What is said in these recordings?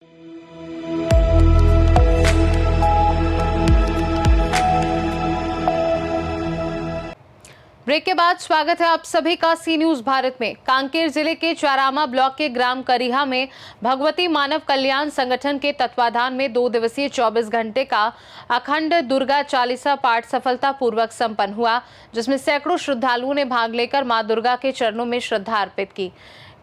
Break के बाद स्वागत है आप सभी का सी न्यूज भारत में। कांकेर जिले के चारामा ब्लॉक के ग्राम करिहा में भगवती मानव कल्याण संगठन के तत्वाधान में 2 दिवसीय 24 घंटे का अखंड दुर्गा चालीसा पाठ सफलतापूर्वक संपन्न हुआ, जिसमें सैकड़ों श्रद्धालुओं ने भाग लेकर मां दुर्गा के चरणों में श्रद्धा अर्पित की।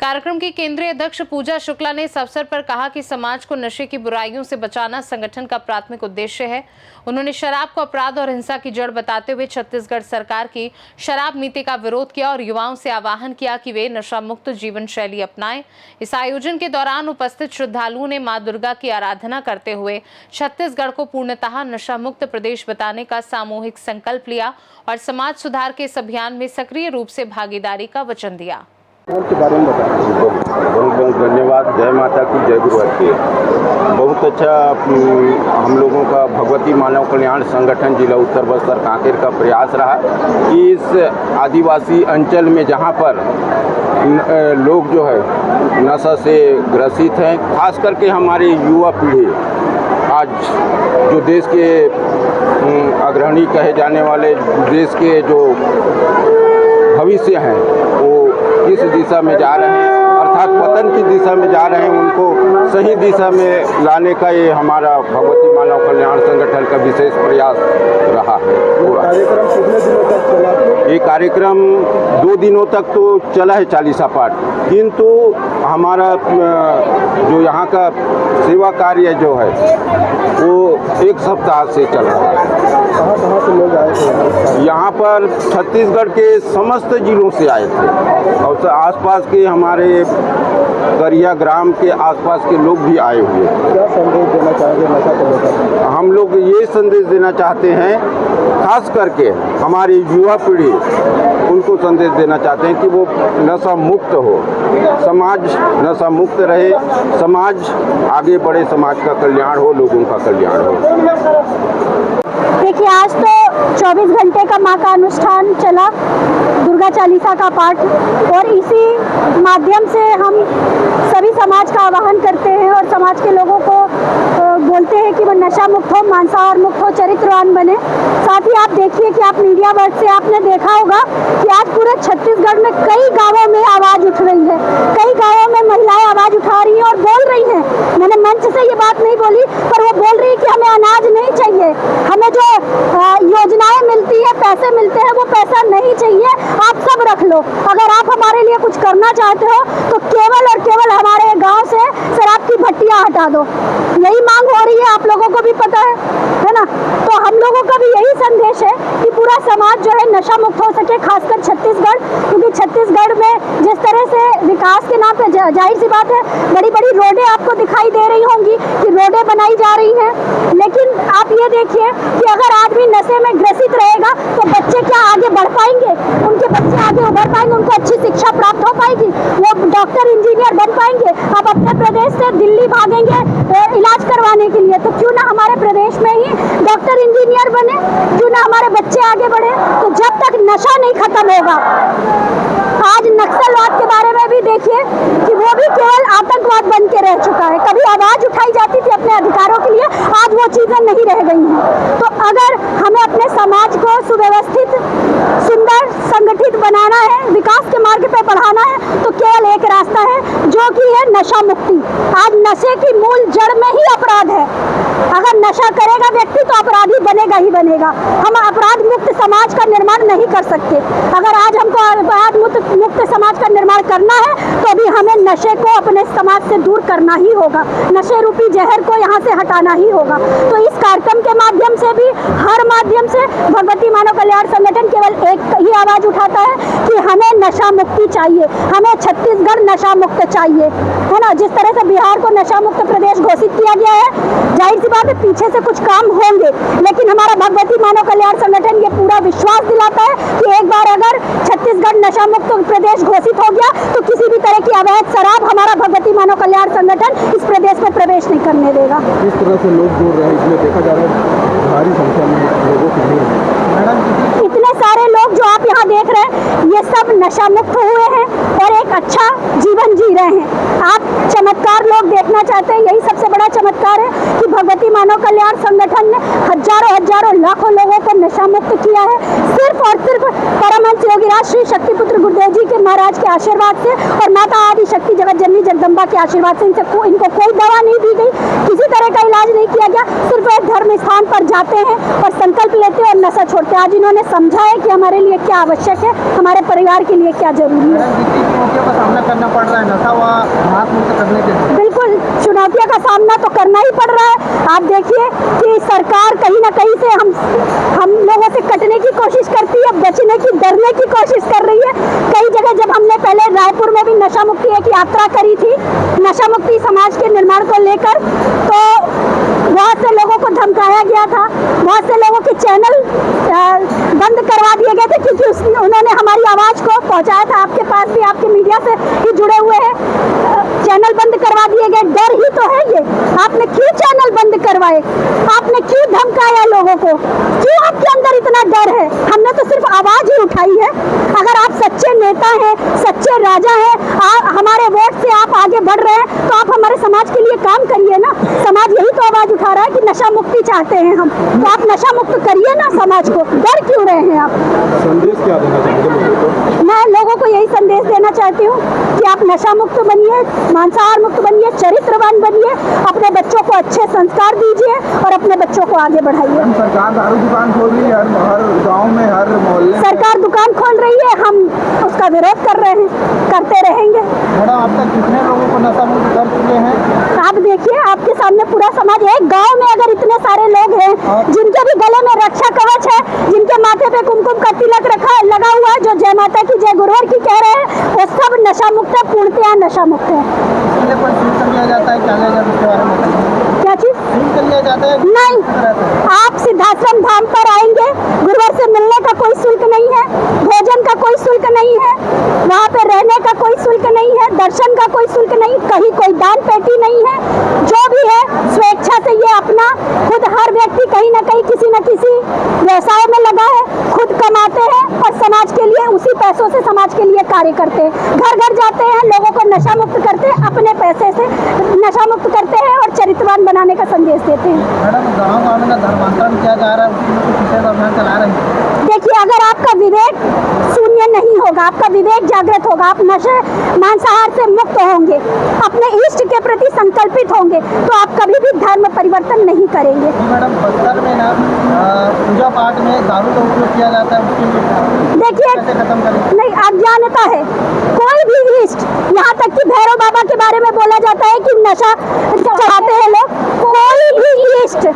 कार्यक्रम की केंद्रीय अध्यक्ष पूजा शुक्ला ने इस अवसर पर कहा कि समाज को नशे की बुराइयों से बचाना संगठन का प्राथमिक उद्देश्य है। उन्होंने शराब को अपराध और हिंसा की जड़ बताते हुए छत्तीसगढ़ सरकार की शराब नीति का विरोध किया और युवाओं से आह्वान किया कि वे नशा मुक्त जीवन शैली अपनाएं। इस आयोजन के दौरान उपस्थित श्रद्धालुओं ने मां दुर्गा की आराधना करते हुए छत्तीसगढ़ को पूर्णतः नशा मुक्त प्रदेश बताने का सामूहिक संकल्प लिया और समाज सुधार के इस अभियान में सक्रिय रूप से भागीदारी का वचन दिया। के बारे में बहुत धन्यवाद। जय माता की, जय गुरुवार की। बहुत अच्छा हम लोगों का भगवती मानव कल्याण संगठन जिला उत्तर बस्तर कांकेर का प्रयास रहा कि इस आदिवासी अंचल में जहां पर लोग जो है नशा से ग्रसित हैं, खास करके हमारी युवा पीढ़ी आज जो देश के अग्रणी कहे जाने वाले देश के जो भविष्य हैं वो किस दिशा में जा रहे हैं, अर्थात पतन की दिशा में जा रहे हैं, उनको सही दिशा में लाने का ये हमारा भगवती मानव कल्याण संगठन का विशेष प्रयास रहा है। कार्यक्रम कितने दिनों तक चला? ये कार्यक्रम 2 दिनों तक तो चला है चालीसा पाठ, किंतु हमारा जो यहाँ का सेवा कार्य जो है वो 1 सप्ताह से चल रहा है। कहाँ से लोग आए थे? यहाँ पर छत्तीसगढ़ के समस्त जिलों से आए थे और आसपास के हमारे करिया ग्राम के आसपास के लोग भी आए हुए। क्या संदेश देना चाहेंगे नशा को लेकर? हम लोग ये संदेश देना चाहते हैं, खास करके हमारी युवा पीढ़ी, उनको संदेश देना चाहते हैं कि वो नशा मुक्त हो, समाज नशा मुक्त रहे, समाज आगे बढ़े, समाज का कल्याण हो, लोगों का कल्याण हो। देखिए, आज तो 24 घंटे का माँ का अनुष्ठान चला, दुर्गा चालीसा का पाठ, और इसी माध्यम से हम सभी समाज का आह्वान करते हैं और समाज के लोगों को बोलते हैं कि वो नशा मुक्त हो, मांसाहार मुक्त हो, चरित्रवान बने। साथ ही आप देखिए कि आप मीडिया वर्ग से आपने देखा होगा कि आज पूरे छत्तीसगढ़ में कई गांवों में आवाज़ उठ रही है, कई गांवों में महिलाएं आवाज़ उठा रही हैं और बोल रही हैं। मैंने मंच से ये बात नहीं बोली, पर वो बोल रही है कि हमें अनाज नहीं चाहिए, हमें जो योजनाएं मिलती है, पैसे मिलते हैं, वो पैसा नहीं चाहिए, आप सब रख लो। अगर आप हमारे लिए कुछ करना चाहते हो तो केवल और केवल हमारे गांव से शराब की भट्टियां हटा दो। यही मांग हो रही है, आप लोगों को भी पता है ना। तो हम लोगों का भी यही संदेश है कि पूरा समाज जो है नशा मुक्त हो सके, खासकर छत्तीसगढ़, क्योंकि छत्तीसगढ़ में जिस तरह से विकास के नाम पे जाहिर सी बात है बड़ी बड़ी रोडें आपको दिखाई दे रही होंगी कि रोडें बनाई जा रही हैं, लेकिन आप ये देखिए कि अगर आदमी नशे में ग्रसित रहेगा तो बच्चे क्या आगे बढ़ पाएंगे? उनके बच्चे आगे उभर पाएंगे, उनको अच्छी शिक्षा प्राप्त हो पाएगी, वो डॉक्टर इंजीनियर बन पाएंगे। अब अपने प्रदेश से दिल्ली भागेंगे इलाज करवाने के लिए, तो क्यों ना हमारे प्रदेश में ही डॉक्टर इंजीनियर बने, क्यों ना हमारे बच्चे आगे बढ़े। तो जब तक नशा नहीं खत्म होगा, आज नक्सलवाद के बारे में भी देखिए कि वो भी केवल आतंकवाद बन के रह चुका है। कभी आवाज उठाई जाती थी अपने अधिकारों के लिए, आज वो चीजें नहीं रह गई हैं। तो अगर हमें अपने समाज को सुव्यवस्थित, सुंदर, संगठित बनाना है, विकास के मार्ग पे बढ़ाना है, तो केवल एक रास्ता है जो कि है नशा मुक्ति। आज नशे की मूल जड़ में ही अपराध है। अगर नशा करेगा व्यक्ति तो अपराधी बनेगा ही बनेगा। हम अपराध मुक्त समाज का निर्माण नहीं कर सकते। अगर आज हमको अपराध मुक्त समाज का निर्माण करना है तो अभी हमें नशे को अपने समाज से दूर करना ही होगा, नशे रूपी जहर को यहाँ से हटाना ही होगा। तो इस कार्यक्रम के माध्यम से भी, हर माध्यम से भगवती मानव कल्याण संगठन केवल एक ही आवाज उठाता है कि हमें नशा मुक्ति चाहिए, हमें छत्तीसगढ़ नशा मुक्त चाहिए, है ना। जिस तरह से बिहार को नशा मुक्त प्रदेश घोषित किया गया है, जाहिर सी बात है पीछे से कुछ काम होंगे, लेकिन हमारा भगवती मानव कल्याण संगठन ये पूरा विश्वास दिलाता है कि एक बार अगर छत्तीसगढ़ नशा मुक्त प्रदेश घोषित हो गया तो किसी भी तरह की अवैध शराब हमारा भगवती मानव कल्याण संगठन इस प्रदेश में प्रवेश नहीं करने देगा। इस तरह से लोग जोड़ रहे हैं, इसमें देखा जा रहा है भारी संख्या में लोगों की भीड़ है। इतने सारे लोग जो आप यहाँ देख रहे हैं ये सब नशा मुक्त हुए हैं और एक अच्छा जीवन जी रहे हैं। आप चमत्कार लोग देखना चाहते हैं, यही सबसे बड़ा चमत्कार है कि भगवती मानव कल्याण संगठन ने हजारों लाखों लोगों को नशा मुक्त किया है, सिर्फ और सिर्फ परमहंस योगीराज श्री शक्तिपुत्र गुरुदेव जी के महाराज के आशीर्वाद से और माता आदि शक्ति जगत जननी जगदम्बा के आशीर्वाद से। इनको कोई दवा नहीं दी गई, किसी तरह का इलाज नहीं किया गया, सिर्फ एक धर्म स्थान पर जाते हैं और संकल्प लेते हैं और नशा छोड़ते हैं। आज इन्होंने समझा है कि हमारे लिए क्या आवश्यक है, हमारे परिवार के लिए क्या जरूरी है। चुनौतियों का सामना करना पड़ रहा है नशा व हाथ मुक्त करने के लिए। बिल्कुल चुनौतियों का सामना तो करना ही पड़ रहा है। आप देखिए कि सरकार कहीं ना कहीं से हम लोगों से कटने की कोशिश करती है, बचने की, डरने की कोशिश कर रही है। कई जगह जब हमने पहले रायपुर में भी नशा मुक्ति एक यात्रा करी थी, नशा मुक्ति समाज के निर्माण को लेकर, तो बहुत से लोगों को धमकाया गया था, बहुत से लोगों के चैनल बंद करवा दिए गए थे क्योंकि उन्होंने हमारी आवाज़ को पहुंचाया था। आपके पास भी, आपके मीडिया से ही जुड़े हुए हैं, चैनल बंद करवा दिए गए। डर ही तो है ये। आपने क्यों चैनल बंद करवाए? आपने क्यों धमकाया लोगों को? क्यों आपके अंदर इतना डर है? हमने तो सिर्फ आवाज़ ही उठाई है। अगर आप सच्चे नेता हैं, सच्चे राजा हैं, हमारे वोट से आप आगे बढ़ रहे हैं, तो आप हमारे समाज के लिए काम करिए ना। समाज यही तो आवाज़ उठा रहा है कि नशा मुक्ति चाहते हैं हम, तो आप नशा मुक्त करिए ना समाज को। डर क्यों रहे हैं आप? संदेश क्या देना चाहेंगे? मैं लोगों को यही संदेश देना चाहती हूँ कि आप नशा मुक्त बनिए, मांसाहार मुक्त बनिए, चरित्रवान बनिए, अपने बच्चों को अच्छे संस्कार दीजिए और अपने बच्चों को आगे बढ़ाइए। सरकार दारू दुकान खोल रही है हर गांव में, हर मोहल्ले। सरकार दुकान खोल रही है, हम उसका विरोध कर रहे हैं, करते रहेंगे। मैडम, अब तक कितने लोगों को नशा मुक्त कर चुके हैं? आप देखिए, आपके सामने पूरा समाज, एक गांव में अगर इतने सारे लोग हैं जिनके भी गले में रक्षा कवच है, जिनके माथे पे कुमकुम का तिलक लगा हुआ है, जो जय माता की जय गुरुवर की कह रहे हैं, वो सब नशा मुक्त है, पूर्णतया नशा मुक्त है। इसके लिए कोई शुल्क लिया जाता है क्या? उसके बारे में क्या चीज शुल्क लिया जाता है? नहीं, आप सिद्धाश्रम धाम पर आएंगे, गुरुवर से मिलने का कोई शुल्क नहीं है, भोजन का कोई शुल्क नहीं है, वहाँ पे रहने का कोई शुल्क नहीं है, दर्शन का कोई शुल्क नहीं, कहीं कोई दान पेटी नहीं है। जो भी है स्वेच्छा से ये अपना खुद, हर व्यक्ति कहीं ना कहीं किसी न किसी व्यवसाय में लगा है, खुद कमाते हैं और समाज के लिए उसी पैसों से समाज के लिए कार्य करते हैं। घर घर जाते हैं, लोगों को नशा मुक्त करते हैं, अपने पैसे से नशा मुक्त करते हैं और चरित्रवान बनाने का संदेश देते हैं। मैडम, गाँव में धर्मांतरण किया जा रहा है, उसकी अभियान चला रहे हैं। देखिए, अगर आपका विवेक शून्य नहीं होगा, आपका विवेक जागृत होगा, आप नशे मांसाहार से मुक्त होंगे, अपने इष्ट के प्रति संकल्पित होंगे, तो आप कभी भी धर्म परिवर्तन नहीं करेंगे। मैडम, बस्तर में ना पूजा पाठ में दारू का उपयोग किया जाता है, उसके देखिए, खत्म करें? नहीं, अज्ञानता है। कोई भी इष्ट, यहाँ तक कि भैरव बाबा के बारे में बोला जाता है कि नशा चढ़ाते हैं लोग, कोई भी इष्ट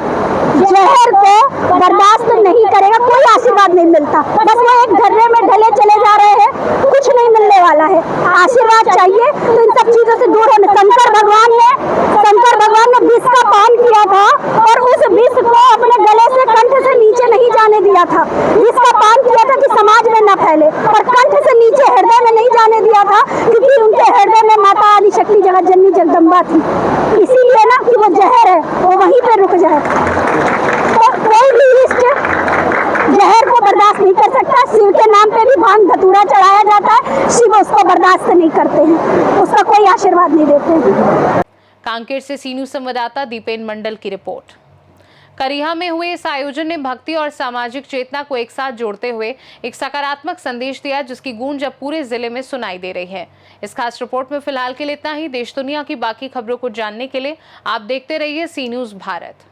जहर को बर्दाश्त नहीं करेगा, कोई आशीर्वाद नहीं मिलता। बस वो एक घर्रे में ढले चले जा रहे हैं, कुछ नहीं मिलने वाला है। आशीर्वाद चाहिए तो इन सब चीजों से दूर होने। शंकर भगवान ने विष का पान किया था और उस विष को अपने गले से, कंठ से नीचे नहीं जाने दिया था। विष का पान किया था कि समाज में न फैले, और कंठ से नीचे हृदय में नहीं जाने दिया था क्योंकि उनके हृदय में माता आदि शक्ति जगत जननी जगदम्बा थी। इसीलिए ना कि वो जहर है, वो वहीं पे रुक जाए। तो कोई भी इष्ट जहर को बर्दाश्त नहीं कर सकता। शिव के नाम पे भी भांग धतूरा चढ़ाया जाता है, शिव उसको बर्दाश्त नहीं करते हैं, उसका कोई आशीर्वाद नहीं देते हैं। कांकेर से सी न्यूज संवाददाता दीपेन मंडल की रिपोर्ट। करिहा में हुए इस आयोजन ने भक्ति और सामाजिक चेतना को एक साथ जोड़ते हुए एक सकारात्मक संदेश दिया, जिसकी गूंज अब पूरे जिले में सुनाई दे रही है। इस खास रिपोर्ट में फिलहाल के लिए इतना ही। देश दुनिया की बाकी खबरों को जानने के लिए आप देखते रहिए सी न्यूज भारत।